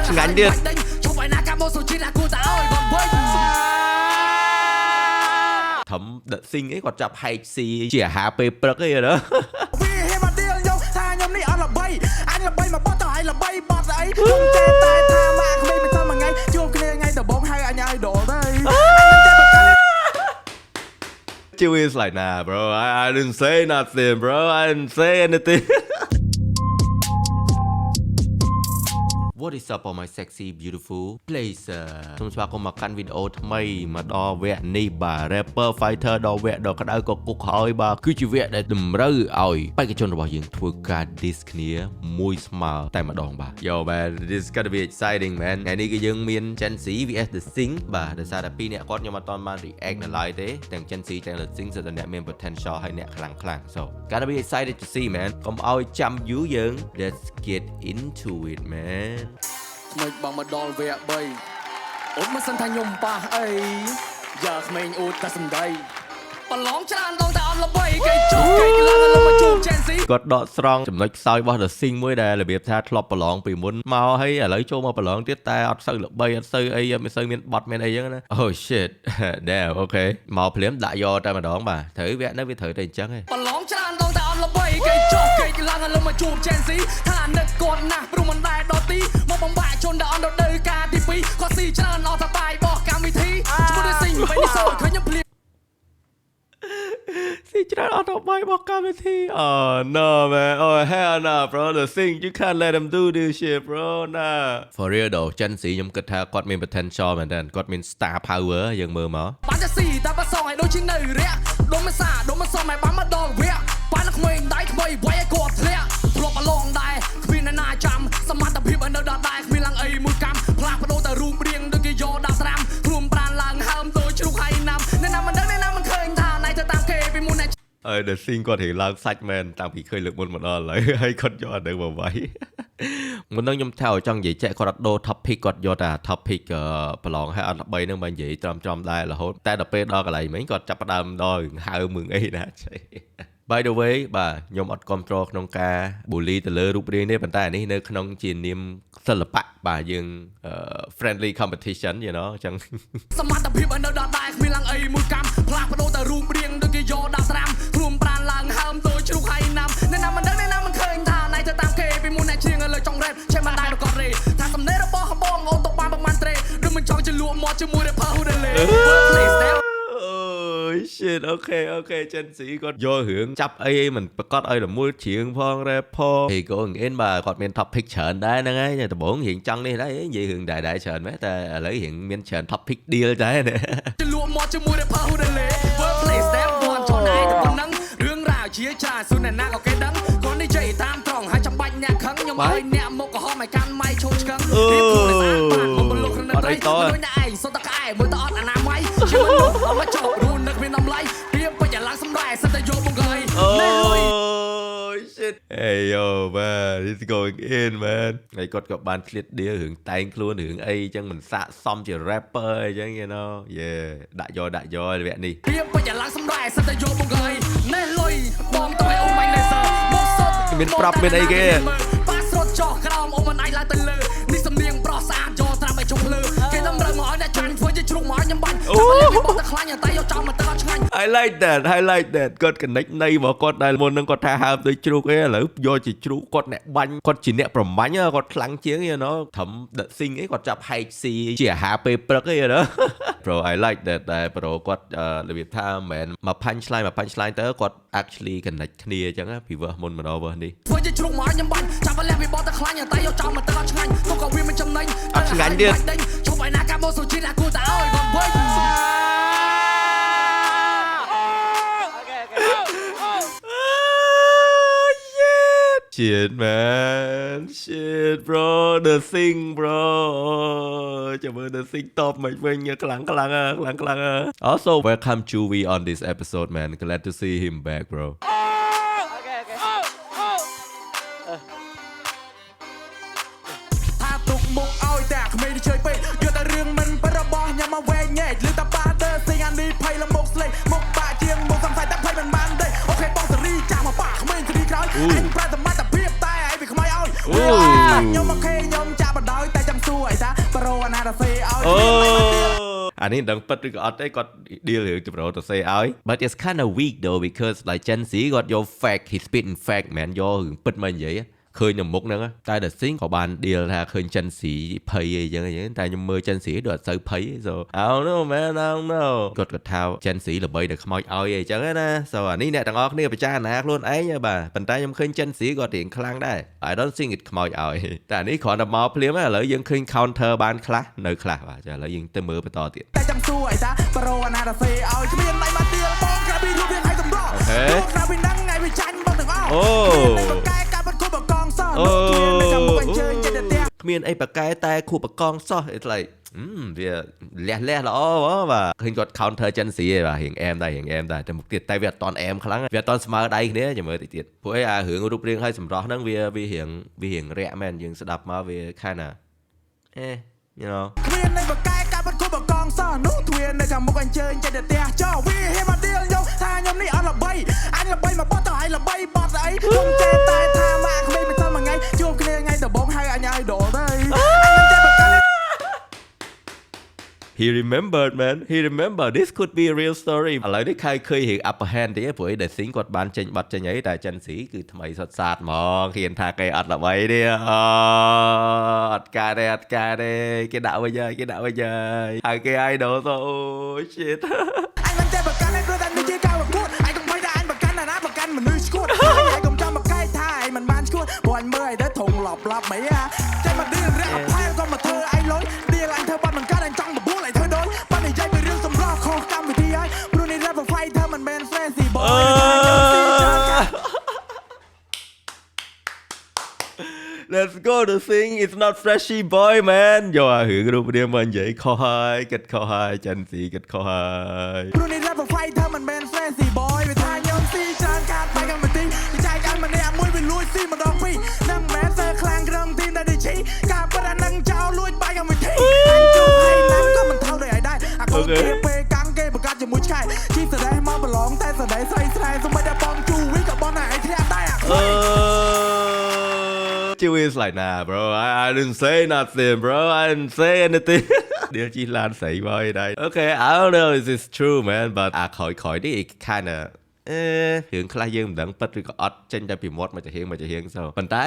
ឆ្ងាញ់ទៀតធំដិតស៊ីងអីគាត់ចាប់ហែកស៊ីជាអាហារពេលព្រឹកអីណាវាហេមកឌីលយកថាខ្ញុំនេះអត់ល្បីអញល្បីមកបត់ទៅឲ្យល្បីបត់ស្អីខ្ញុំចេះតែថាម៉ាក់ក្មេងមិនសមមួយថ្ងៃជួបគ្នាថ្ងៃដំបូងហៅអញឲ្យដលទៅChewy is like, nah, bro. I didn't say nothing, bro. I didn't say anything. What is up, all my sexy, beautiful placer? សូមស្វាគមន៍មកកាន់វីដេអូថ្មីមកដល់វគ្គនេះបាទ Rapper Fighter ដល់វគ្គដ៏ក្តៅក៏គុកហើយបាទគឺជាវគ្គដែលតម្រូវឲ្យបេក្ខជនរបស់យើងធ្វើការ diss គ្នាមួយស្មើតែម្ដងបាទ Yo man, this is gonna be exciting man. ថ្ងៃនេះគឺយើងមាន Gen Z vs The Sing បាទដោយសារតែពីរអ្នកគាត់ខ្ញុំអត់ទាន់បាន react នៅ live ទេទាំង Gen Z ទាំង The Sing គឺអ្នកមាន potential ហើយអ្នកខ្លាំង So gotta be excited to see man. កុំឲ្យចាំយូរយើង Let's get into it man. មិនបងមកដល់វគ្គ3អូនមិនសិនថាខ្ញុំប៉ះអីយ៉ាក្មេងអ៊ូតតែសំដីប្រឡងច្រើនដងតែអត់ល្បីគេជុំគេឡើងឡើងមកជួប Gen Z គាត់ដកស្រង់ចំណុចខ្សោយរបស់ The Sing មួយដែលរបៀបថាធ្លាប់ប្រឡងពីមុនមកហើយឥឡូវចូលមកប្រឡងទៀតតែអត់សូវល្បីអត់សូវអីមិនសូវមានបត់មានអីចឹងណា Oh shit damn okay មកភ្លាមដាក់យកតែម្ដងបាទត្រូវវគ្គនេះវាត្រូវតែអញ្ចឹងឯងប្រឡងច្រើនដងតែអត់ល្បីគេជុំគេឡើងឡើងមកជួប Gen Z ថានឹកគាត់ណាស់ព្រោះមិនដែរដទីមកបំបាក់ជនដែលអត់ដល់ការទី2គាត់ស៊ីច្រើនអត់សបាយបោះកម្មវិធីឈ្មោះ The Sing មិននេះសោឃើញខ្ញុំភ្លាមSee, try out of my comedy. Oh no, man. Oh hell no, bro. The Sing, you can't let him do this shit, bro. Nah. For real though, Gen Z ខ្ញុំគិតថាគាត់មាន potential មែនតើគាត់មាន star power យើងមើលមកបានតែស៊ីតែបើសងឲ្យដូចជានៅរាក់ដុំមិនសាដុំមិនសមឲ្យបានមកដល់វគ្គបានក្មេងដៃថ្មីវាយឲ្យគាត់ធ្លាក់ធ្លាប់ប្រឡងដែរគ្មានណាចាំសមត្ថភាពឲ្យនៅដល់ដែរគ្មានឡើងអីមួយកម្មផ្លាស់ប្ដូរតែរូបរាងដូចគេយកដាក់ស្រាំខ្លួនប្រានឡើងហើមដូចជ្រូកហើយណាំអ្នកណាមិនដឹងអ្នកណាមិនឃើញថាណៃទៅតាមគេពីមុនហើយ The Sing គាត់រៀងឡើងសាច់មែនតាំងពីឃើញលើកមុនមកដល់ឥឡូវហើយគាត់យកអានឹងមកវាយមុននឹងខ្ញុំថាចង់និយាយចែកគាត់អត់ដូរ topic គាត់យកតែ topic ប្រឡងហើយអត់ល្បីនឹងមកនិយាយត្រមដែររហូតតែដល់ពេលដល់កន្លែងមិញគាត់ចាប់ផ្ដើមដល់ហៅមឹងអីណា By the way បាទខ្ញុំអត់គ្រប់គ្រងក្នុងការ bully ទៅលើរូបរាងនេះប៉ុន្តែអានេះនៅក្នុងជានាមសិល្បៈបាទយើង friendly competition you know អញ្ចឹងសមត្ថភាពឲ្យនៅដល់ដែរគ្មានឡើងអីមួយកម្មផ្លាស់ប្ដូរតែរូបរាងដូចគេយកដាក់ស្រាំខ្លួនប្រានឡើងហើមដូចជ្រូកហើយណាំអ្នកណាមិនដឹងអ្នកណាមិនឃើញថាណៃទៅតាមគេពីមុនអ្នកច្រៀងលើចង់ rap ចេះមិនដែរក៏រេថាសំណេររបស់បងអូនទៅបានប្រហែលត្រេឬមិនចង់ជលក់មកជាមួយ rapper ហ៊ូដេលេ shit okay Gen Z គាត់យករឿងចាប់អីមិនប្រកាសឲ្យរមូលច្រៀងផង rap ផង Hey going in បាទគាត់មាន topic ច្រើនដែរហ្នឹងហើយដំបូងរៀងចង់នេះដែរនិយាយរឿងដែរច្រើនមែនតែឥឡូវរៀងមានច្រើន topic deal ដែរណាជលក់មកជាមួយ rapper ហ៊ូដេលេ Workplace step 1ចូលណៃទៅប៉ុណ្ណឹងរឿងរ៉ាវជាច្រើនស៊ូនណាក៏គេដឹងគាត់និយាយតាមត្រង់ហើយចាំបាច់អ្នកខឹងខ្ញុំឲ្យអ្នកមកកំហំឲ្យកាន់ម៉ៃឈោឆ្កឹងរៀបខ្លួនស្អាតបានមកបលុកក្នុងដីដូចអ្នកឯងសុទ្ធតែក្អែមើលទៅអត់អនាម័យជាមនុស្សអត់មកចោលរូននឹកមានតម្លៃព្រៀបបច្ចឡើងសម្ដែងសិតតែយកមកហើយ Oh shit Hey yo man it's going in man ហើយគាត់ក៏បានឆ្លៀតដៀរឿងតែងខ្លួនរឿងអីចឹងមិនស័កសមជា rapper អីចឹង you know yeah ដាក់យកវគ្គនេះព្រៀបបច្ចឡើងសម្ដែងសិតតែយកមកហើយណែលុយបងទៅឲ្យអូម៉ាញ់លេសមកសុតមានប្រាប់មានអីគេប៉ាស្រត់ចោះក្រោមអូមិនអាចឡើងទៅលើនេះសំនៀងប្រុសស្អាតយកត្រាំឲ្យជុំលើគេតម្រូវមកឲ្យអ្នកចាញ់ធ្វើជាជ្រុកមកខ្ញុំបាញ់តែបោះតែខ្លាញ់តែយកចោលមកទៅអត់ឆ្ងាញ់ I like that គាត់ connect នៃរបស់គាត់ដែលមុននឹងគាត់ថាហើបដូចជ្រូកឯងឥឡូវយកជាជ្រូកគាត់អ្នកបាញ់គាត់ជាអ្នកប្រមាញ់គាត់ខ្លាំងជាង you know ធំ The Sing ឯងគាត់ចាប់ហែកស៊ីជាអាហារពេលព្រឹកឯង you know Bro I like that តែ bro គាត់របៀបថាមិនមែនមក punch line ទៅគាត់ actually connect គ្នាអញ្ចឹងពី verse មុនមកដល់ verse នេះធ្វើជាជ្រូកមកខ្ញុំបាញ់ចាប់លះវាបោះតែខ្លាញ់តែយកចោលមកទៅអត់ឆ្ងាញ់ទុកក៏វាមិនចំណេញអត់ឆ្ងាញ់ទៀតជុំឲ្យណាកាបោសុជីណាគូតែឲ្យគាត់វិញShit man shit bro The Sing bro ចាំមើល The Sing top មកវិញខ្លាំងAlso welcome Chewy on this episode man glad to see him back broថាទុកមុខឲ្យតែក្មេងជើយពេកយកតែរឿងមិនបររបស់ញ៉ាំមកវែងញែកឬតាប៉ា The Sing អានេះភ័យលមុខស្លេកមុខបាក់ជាងមុខសំស័យតែភ័យមិនបានទេអូខេបងសេរីចាស់មកប៉ាក្មេងសេរីក្រោយអញប្រសមត្ថភាពតែឲ្យវាខ្មៅឲ្យខ្ញុំមកខេខ្ញុំចាប់បដ ដោយតែចាំសួរ anh ấy đang bắt cái ọt ấy có deal được chụp rồi tôi say áo but it's kind of weak though because like Gen Z got your fact he spit in fact man do hưởng bắt mình vậy á khơi nhầm mục nữa tại the thing của bạn deal là khơi Gen Z pay gì vậy tại nhầm mưa Gen Z được sự pay so I don't know man I don't know có thao Gen Z là bay được không ai vậy chẳng á so anh ấy nè thằng ọt này bị cha nạt luôn ấy nha bà bàn tay nhầm khơi Gen Z có tiền khlangได้ I don't think it ขโมยเอาแต่นี่ขอน้ำมอเพลียมั้ยเลยยังขึ้น counter บ้านคลาเนอคลาว่าจะเลยยังเต็มมือไปต่อติดโอเคโอ้เมียนไอ้ปากกายแต่คู่ปากกองซ้อ it's like việc lẹ lõ và hình có counter chân xí và hiện em đâyแต่một tiệt tay việc toàn em khá lắm việc toàn smart đây thế chứ mới tiệtพวกไอ้hưởngรูปเรียงให้สำรองนั่งvì hiện rẻ menยังสดับมาvì khai nè you know he remembered man he remembered this could be a real story อะไรที่ใครเคยเห็น upper hand ที่พวกเด็กสิงกดบานเจนบัดจะใหญ่แต่จันสีคือทำไมสดสาดมองเขียนทาไกอัดละไว้เนี่ยอัดกาเดcái đạo bây giờ hai cái idol thôi oh shit anh vẫn chơi bậc canh anh đưa ra chơi cao bậc cút anh không phải là anh bậc canh là bậc canh mình nuôi squad anh không cho bậc cái thai mình ban squad bộ anh mới tới thùng lọc mấy à chơi mà đi ra hai con mà thơ anh lối đi là anh thơ ban mình cắt anh trong mà búa lại thơ đối ban này dây bị riêng sầm lo kho cam vì thi ấy bữa nay ra vào fight thơ mình ben fancy boy Let's go to sing it's not flashy boy man โย่hưởngรูปเดียวมันใหญ่คอหายกัดคอหายจันสีกัดคอหายบรูนี่รับไฟเธอมันเป็น flashy boy ไปทางยอมซีจานการไปกันมาตีใจกันมันเนี่ยมวยไปลุยซีมาดองปีนั่งแม้เธอคลางเริ่มทีมได้ดีชี้การประดันนั่งเจ้าลุยไปกันมาทีอันจูให้นั่งก็มันเท่าได้ได้อะคนเกย์เปกังเกย์ประกาศจะมุ้ยใช่ที่แสดงมาบอลองแต่แสดงใส่แสดงสมัยได้บอลจูวิกับบอลไหนที่ได้อะChew is like nah bro I didn't say nothing bro I didn't say anything เดี๋ยวจีรานใส่ไว้ได้ Okay I don't know if it's true man but khỏi đi kinda រឿងខ្លះយើងមិនដឹងពិតឬក៏អត់ចេញតែពីមាត់មកជាហៀង so ប៉ុន្តែ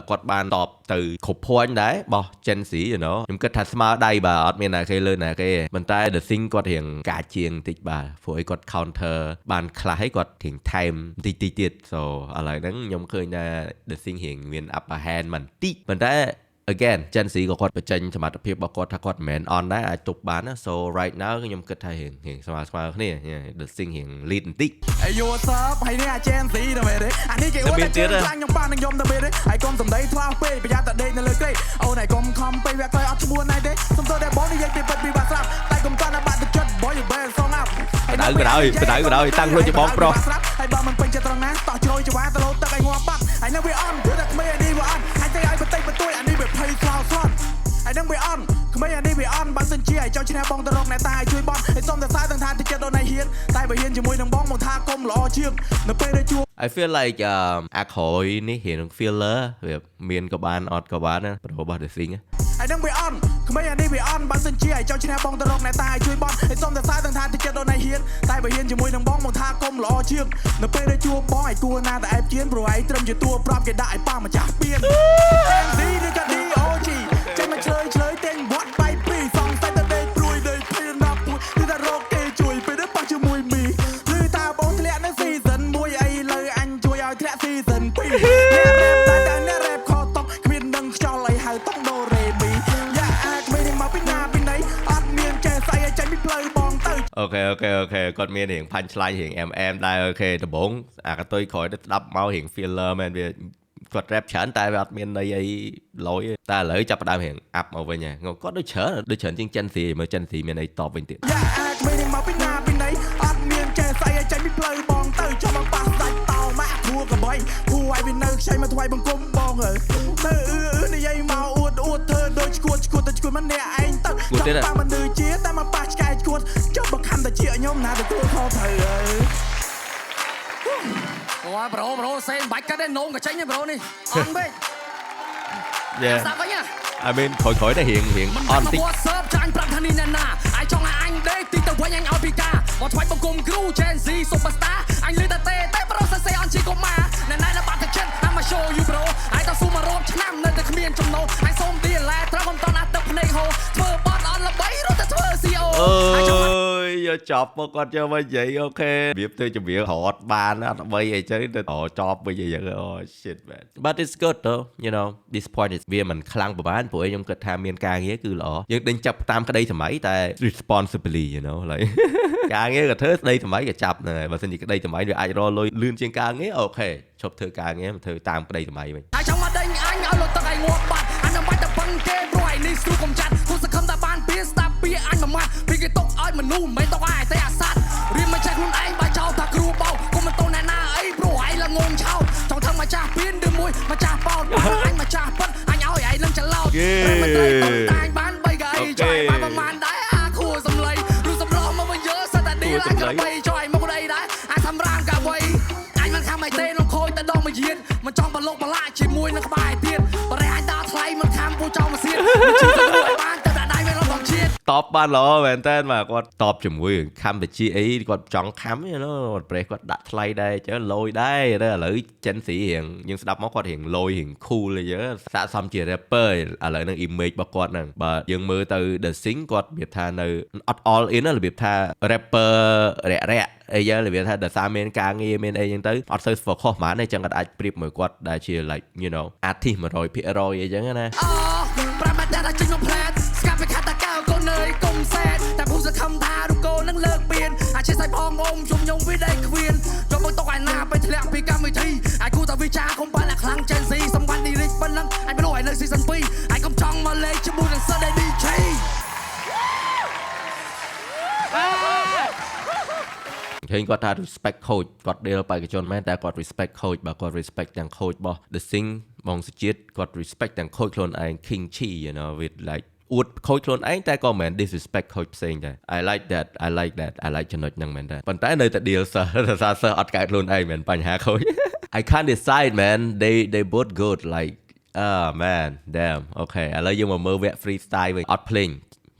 គាត់បានតបទៅគ្រប់ point ដែរបោះ Gen Z you know ខ្ញុំគិតថាស្មើដៃបាទអត់មានណាគេលើណាគេប៉ុន្តែ The Thing គាត់រៀងការជាងតិចបាទព្រោះឲ្យគាត់ counter បានខ្លះឲ្យគាត់រៀង time តិចទៀត so ឥឡូវហ្នឹងខ្ញុំឃើញថា The Thing រៀងមាន upper hand បន្តិចប៉ុន្តែ again Gen Z ក៏គាត់បញ្ចេញសមត្ថភាពរបស់គាត់ថាគាត់មិនមែន on ដែរអាចទប់បានណា so right now ខ្ញុំគិតថារៀងស្មើគ្នា The Thing រៀង lead បន្តិច Yo what's up ហើយនេះ Gen Z ដែរទេអានេះគេអួតតែខ្លាំងខ្ញុំបាននឹងខ្ញុំទៅទេហើយកុំសំដីថ្លោពេកប្រយ័ត្នតែដេកនៅលើក្រេអូនឯងកុំខំពេកវាខ្លាចអត់ឈ្មោះណៃទេសុំទោសតែបងនិយាយពីពិតពីបាក់ស្រាប់តែកុំតាន់បាត់ទឹកចិត្ត boy you better song up បដៅតាំងខ្លួនជាបងប្រុសហើយបើមិនពេញចិត្តត្រង់ណាតោះជ្រោយច្រវាទៅលោទឹកឲ្យងាប់បាត់ហើយនៅវាអន់ព្រោះតែក្មេងអានេះវាអន់ហើយតែឲ្យបន្តិចបន្តួចអានេះវាភ័យខ្លោស្លន់ហើយនឹងវាអន់ក្មេងអានេះវាអន់បើសិនជាឲ្យចង់ឈ្នះបងទៅរកអ្នកតាឲ្យជួយបងឲ្យសុំតែសារទាំងថាតិចចិត្តដល់ណៃហ៊ានតែបើហ៊ានជាមួយនឹងបងមកថាកុំល្អជាងនៅពេលដែលជួប I feel like អាខយនេះរៀង filler វាមានក៏បានអត់ក៏បានណាប្រូរបស់ The Thing ហើយនឹងវាអន់ក្មេងអានេះវាអន់បើសិនជាឲ្យចង់ឈ្នះបងទៅរកអ្នកតាឲ្យជួយបងឲ្យសុំតែសារទាំងថាតិចចិត្តដល់ណៃហ៊ានតែបើហ៊ានជាមួយនឹងបងមកថាកុំល្អជាងនៅពេលដែលជួបបងឲ្យគួរណាតែអែបជៀនព្រោះឯងត្រឹមជាតួប្រាប់គេដាក់ឲ្យប៉ាម្ចាស់ពៀន MD ឬក៏ DOG ចេញមកឆ្លើយតែងវត្តបាយពីសងតែទៅដេកព្រួយដេកភៀនដល់ពួយគឺថារកគេជួយពេលទៅប៉ះជាមួយមីឬតាបងធ្លាក់នៅ season 1អីលើអញជួយឲ្យធ្លាក់ season 2អ្នករ៉េបតែអ្នករ៉េបខតតគ្មានដឹងខ្យល់អីហៅតដូរ៉េមីយ៉ាអាចមិនមកពីណាពីណីអត់មានចេះស្អីឲ្យចេញពីផ្លូវបងទៅអូខេគាត់មានរៀងផាញ់ឆ្លាញ់រៀង MM ដែរអូខេដំបងអាកតុយក្រោយទៅស្ដាប់មករៀង filler មែនវាគាត់ rap ច្រើនតែវាអត់មានន័យអីលយតែឥឡូវចាប់ផ្ដើមរៀង up មកវិញហើយគាត់ដូចច្រើនជាង Gen Z មើល Gen Z មានអីតបវិញទៀតយ៉ាអាចមិនមកពីណាពីណីអត់មានចេះស្អីឲ្យចេញពីផ្លូវបងទៅចុះមកប៉ះសាច់តោម៉ាក់ធួកបីគួរឲ្យវានៅខ្ចីមកថ្វាយបង្គំបងអើទៅនិយាយមកអួតធ្វើដូចឈួតទៅឈួតម្នាក់ឯងទៅប៉ះមនុស្សជាតែមកប៉ះឆ្កែឈួតចុះបើខំតែជាខ្ញុំណាទទួលខុសត្រូវអើអូប្រូសេមិនបាច់កាត់ទេនោមក៏ចេញទេប្រូនេះអន់ពេកស្ដាប់វិញ I mean ខយៗតែរៀងអន់តិច ចាញ់ប្រាប់ថានេះអ្នកណាអាយចង់ឲ្យអញដេកទីទៅវិញអញឲ្យពីការមកថ្វាយបង្គំគ្រូ Gen Z Superstar អញលឺតែទេប្រុសសរសេរអន់ជាកុមារអ្នកណែនៅបាត់ទឹកចិត្ត I'm a show you bro អាយតស៊ូមករត់ឆ្នាំនៅតែគ្មានចំណូលអញសូមឌីឡែត្រូវមិនតន់អាទឹកភ្នែកហូរធ្វើបត់អត់ល្បីរត់តែធ្វើ CO អើយយកចប់មកគាត់យកមកនិយាយអូខេរបៀបទៅជំរាបរត់បានអត់ល្បីអីចឹងទៅចប់វិញអីចឹងអូ shit man but it's good though you know this point is វាមិនខ្លាំងប្រហែលព្រោះខ្ញុំគិតថាមានការងារគឺល្អយើងដេញចាប់តាមក្តីសម័យតែ responsibly you know like ការងារក៏ធ្វើក្តីសម័យក៏ចាប់ហ្នឹងហើយបើមិនជាក្តីសម័យវាអាចរលុយលឿនជាងការងារអូខេឈប់ធ្វើការងារមកធ្វើតាមក្តីសម័យវិញហើយចង់មកដេញអញឲ្យលុតទឹកឲ្យងាប់បាត់អញនឹងបាច់តែពឹងគេព្រោះឯនេះស្រួលកុំចាត់គូសង្ឃឹមតែបានពីស្ដាប់ពីអញមួយម៉ាត់ពីគេຕົកឲ្យមនុស្សមិនຕົកឲ្យតែអាសត្វរៀនមកចេះខ្លួនឯងបើចោលថាគ្រូបោកុំមិនតូនអ្នកណាអីព្រោះឯងល្ងងឆោតចង់ធ្វើម្ចាស់ពៀនឬមួយម្ចាស់បោតបើអញម្ចាស់ពិតអញឲ្យឯងនឹងច្រឡោតមិនត្រីតុងតាញបាន3កៅអីចុយបានប្រមាណដែរអាខួរសំឡេងឬសម្រងមកវិញយើសិតតែឌីលអញក៏បីចុយមកដីដែរអាសម្រាមកាវៃអញមិនខំឲ្យទេក្នុងខូចតែដងមួយយានមិនចង់បលោកបលាជាមួយនឹងក្បែរទៀតបរិយាដល់ថ្លៃមិនខំពូចោលមកសៀតមិនជឿទៅឲ្យបានទៅដាក់ដៃវារំបងជាតិតបបានល្អមែនតើមកគាត់តបជាមួយកម្ពុជាអីគាត់ចង់ខំណាគាត់ប្រេះគាត់ដាក់ថ្លៃដែរចឹងលយដែរតែឥឡូវចិនស៊ីរៀងយើងស្ដាប់មកគាត់រៀងលយរៀង cool អីចឹងស័ក្តិសមជា rapper ឥឡូវហ្នឹង image របស់គាត់ហ្នឹងបើយើងមើលទៅ The Sing គាត់របៀបថានៅអត់ all in របៀបថា rapper រាក់អីយ៉ាងរបៀបថាដោយសារមានការងារមានអីចឹងទៅអត់សូវ focus ហ្មងទេចឹងគាត់អាចប្រៀបមួយគាត់ដែលជា like you know artist 100% អីចឹងណាអូប្រាប់តែថាជិះក្នុងផ្លែតស្កាប់វាខាត់តាកៅកូនអើយគុំសែតតែភូសខំថារូបកូននឹងលើកពៀនអាចសៃផងអ៊ំជុំញងវាដៃខ្វៀនចូលមកតុកឯណាពេលធ្លាក់ពីកម្មវិធីអាចគូតាវិចាកុំបានតែខ្លាំង Gen Z សំខាន់ឌីរិចប៉ុណ្ណឹងអាចមិនรู้ឲ្យនៅ season 2អាចកុំចង់មកលេងជាមួយនឹងសិន DJឃើញគាត់ថា respect coach គាត់ deal បេក្ខជនមែនតែគាត់ respect coach បើគាត់ respect ទាំង coach របស់ The Sing បងសុជាតិគាត់ respect ទាំង coach ខ្លួនឯង King Chi you know with like អួត coach ខ្លួនឯងតែក៏មិន disrespect coach ផ្សេងដែរ I like that I like ចំណុចហ្នឹងមែនតែប៉ុន្តែនៅតែ deal សិស្សអត់កើតខ្លួនឯងមែនបញ្ហា coach I can't decide man they both good like man damn okay ឥឡូវយើងមកមើលវគ្គ freestyle វិញអត់ភ្លេង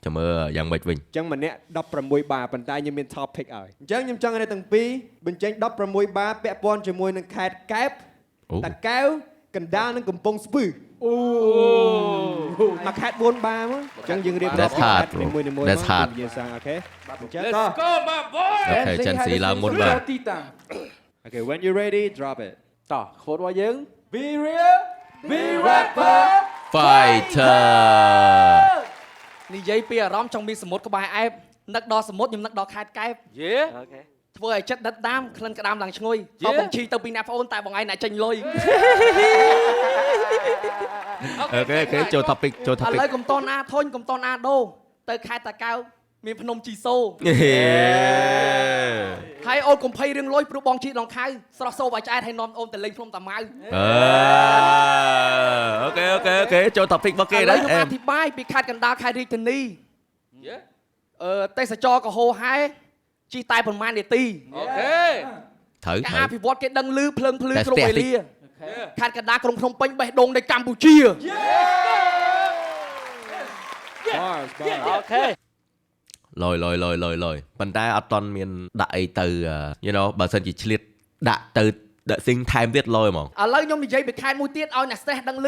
ចាំមើលយ៉ាងម៉េចវិញអញ្ចឹងម្នាក់16បាប៉ុន្តែខ្ញុំមាន topic ឲ្យអញ្ចឹងខ្ញុំចង់ឲ្យទាំងពីរបញ្ចេញ16បាពាក់ព័ន្ធជាមួយនឹងខេត្តកែបតាកែវកណ្ដាលនិងកំពង់ស្ពឺអូមកខេត្ត4បាមកអញ្ចឹងយើងរៀបរាប់ខេត្តនីមួយៗមកយើងសាំងអូខេអញ្ចឹង Let's go my boy អូខេចិនស៊ីឡើងមុនបាទ Okay when you ready drop it តោះខូតរបស់យើង Be real Be rapper fighter និយាយពីអារម្មណ៍ចង់មានសមុទ្រក្បែរអែបនឹកដល់សមុទ្រខ្ញុំនឹកដល់ខេត្តកែបយេអូខេធ្វើឲ្យចិត្តដិតដាមក្លិនក្តាមឡើងឈ្ងុយអត់បងឈីទៅពីអ្នកប្អូនតែបងឯងអ្នកចេញលុយអូខេចូល topic ឥឡូវកុំតនអាធុញកុំតនអាដូទៅខេត្តតាកែវមានភ្នំជីសូហើយអូនកុំភ័យរឿងលុយព្រោះបងជីដងខៅស្រស់សូបឲ្យឆ្អែតហើយនាំអូនទៅលេងភ្នំតាម៉ៅអូខេចូល topic របស់គេដែរខ្ញុំអធិប្បាយពីខេត្តកណ្ដាលខេត្តរាជធានីទេសចរក៏ហូរហែជីតែប្រហែលនាទីអូខេត្រូវការអភិវឌ្ឍគេដឹងឮភ្លើងភ្លឺគ្រប់វេលាខេត្តកណ្ដាលក្រុងភ្នំពេញបេះដូងនៃកម្ពុជាអូខេលយប៉ុន្តែអត់តន់មានដាក់អីទៅ you know បើសិនជាឆ្លៀតដាក់ទៅដាក់ sing time ទៀតលយហ្មងឥឡូវខ្ញុំនិយាយពីខេត្តមួយទៀតឲ្យអ្នក stress ដឹងឮ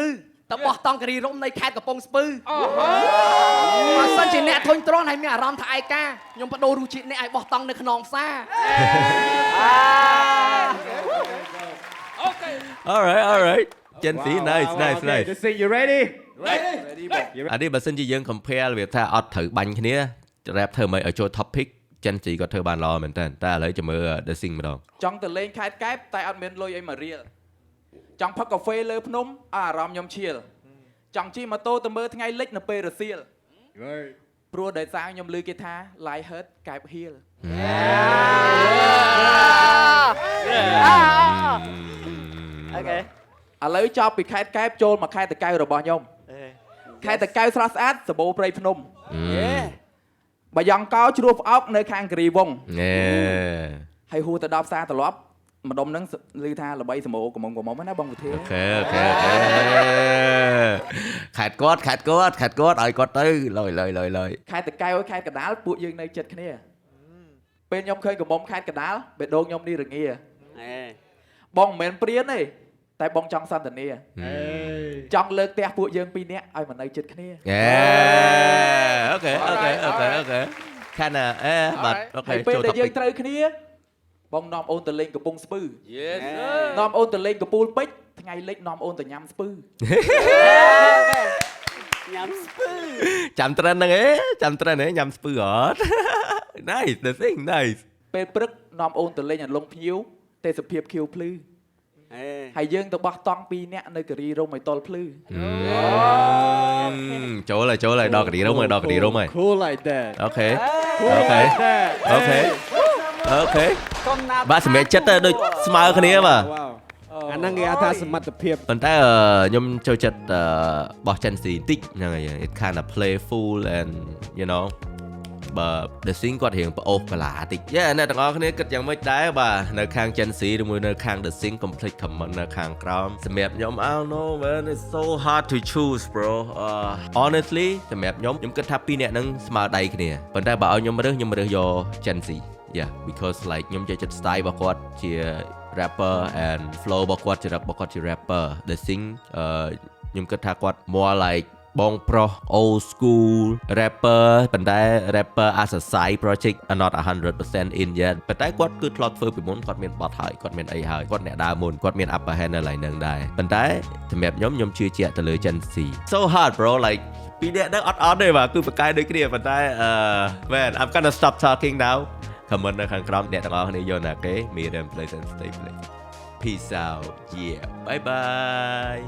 ទៅបោះតង់ការីរំនៃខេត្តកំពង់ស្ពឺបើសិនជាអ្នកធុញទ្រាន់ហើយមានអារម្មណ៍ថាឯកាខ្ញុំបដូររសជាតិអ្នកឲ្យបោះតង់នៅខ្នងផ្សារអូខេ all right Gen Z nice Just say you ready អានេះបើសិនជាយើង compare វាថាអត់ត្រូវបាញ់គ្នា rap ធ្វើមិនឲ្យចូល topic Gen Z គាត់ធ្វើបានល្អមែនតើតែឥឡូវចាំមើល The Sing ម្ដងចង់ទៅលេងខេត្តកែបតែអត់មានលុយអីមករៀលចង់ផឹកកាហ្វេលើភ្នំអារម្មណ៍ខ្ញុំឈៀលចង់ជិះម៉ូតូទៅមើលថ្ងៃលិចនៅពេលរសៀលព្រោះដោយសារខ្ញុំឮគេថា Light Hurt កែបហៀលអូខេឥឡូវចប់ពីខេត្តកែបចូលមកខេត្តតាកែវរបស់ខ្ញុំខេត្តតាកែវស្រស់ស្អាតសបោព្រៃភ្នំបាយ៉ង់កោជ្រោះផ្អោកនៅខាងគិរីវង្សហើយហួរទៅដល់ផ្សារត្រឡប់ ម្ដុំហ្នឹងឮថាល្បីសមោកុំណាបងវិធា អូខេខេតគាត់ឲ្យគាត់ទៅលយ ខេត្តតកែវខេត្តកណ្ដាលពួកយើងនៅចិត្តគ្នាពេលខ្ញុំឃើញកំមុំខេត្តកណ្ដាលបេះដូងខ្ញុំនេះរងាបងមិនមែនព្រានទេតែបងចង់សន្តានាចង់លើកផ្ទះពួកយើងពីរនាក់ឲ្យមកនៅចិត្តគ្នា អូខេខានបាទអូខេ ពេល ចូល ដែល ទៅ យើងត្រូវគ្នាបងនាំអូនទៅលេងកំពង់ស្ពឺនាំអូនទៅលេងកំពូលពេជ្រថ្ងៃលិចនាំអូនទៅញ៉ាំស្ពឺ ញ៉ាំស្ពឺ ចាំត្រឹមហ្នឹងញ៉ាំស្ពឺអត់ nice the thing nice ពេលព្រឹកនាំអូនទៅលេងអន្លង់ភ្ញៀវទេសភាពខៀវភ្លឺហើយយើងទៅបោះតង់ពីរនាក់នៅការីរ៉ុំឲ្យតល់ភ្លឺ ចូលហើយដល់ការីរ៉ុំហើយ Cool like that អូខេ កុំណា បាទសម្រាប់ចិត្តទៅដូចស្មើគ្នាបាទ Wow អាហ្នឹងគេហៅថាសមត្ថភាព ប៉ុន្តែខ្ញុំចូលចិត្តបោះ Gen Z បន្តិចហ្នឹងហើយ it kind of playful and you know បើ the sing គាត់រៀងប្អូសកាឡាតិចអ្នកទាំងអស់គ្នាគិតយ៉ាងម៉េចដែរបាទនៅខាង Gen Z ឬនៅខាង the sing complete comment នៅខាងក្រោមសម្រាប់ខ្ញុំ I don't know man it's so hard to choose bro honestly សម្រាប់ខ្ញុំគិតថាពីរនាក់ហ្នឹងស្មើដៃគ្នាប៉ុន្តែបើឲ្យខ្ញុំរើសយក Gen Z yeah because like ខ្ញុំចូលចិត្ត style របស់គាត់ជា rapper and flow របស់គាត់ជា rapper the sing ខ្ញុំគិតថាគាត់ more like បងប្រុស old school rapper ប៉ុន្តែ rapper as a side project are not 100% in yet ប៉ុន្តែគាត់គឺធ្លាប់ធ្វើពីមុនគាត់មានបទហើយគាត់មានអីហើយគាត់អ្នកដើរមុនគាត់មាន upper hand នៅឡើយនឹងដែរប៉ុន្តែសម្រាប់ខ្ញុំជឿជាក់ទៅលើ Gen Z so hard bro like ពីអ្នកហ្នឹងអត់ទេបាទគឺប្រកែកដូចគ្នាប៉ុន្តែman I'm gonna stop talking now comment នៅខាងក្រោមអ្នកទាំងអស់គ្នាយកណាគេ Miriam Place and Stay Place peace out yeah bye bye